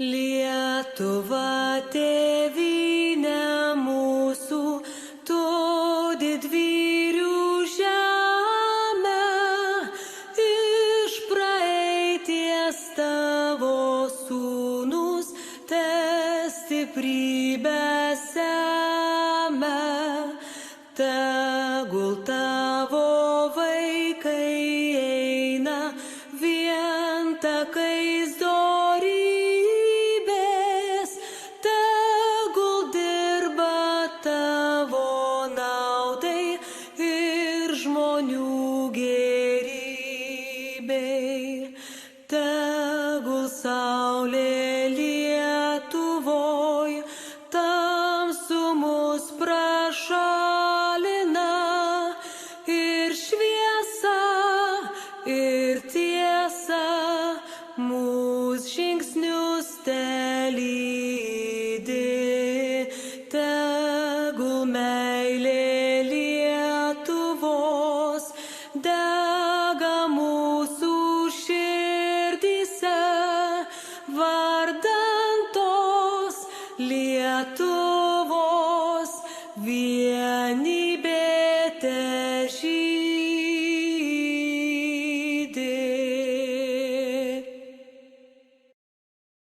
Lietuva tėvynė mūsų, tu didvyrių žemė, iš praeities tavo sūnus, te stiprybę semia, tegul tavo vaikai eina vien takais dorybės, tegul dirba tavo naudai ir žmonių gerybei. Tegul saulė Lietuvoj tamsumus prašalina ir šviesa, ir tiesa mūsų žingsnius telydi.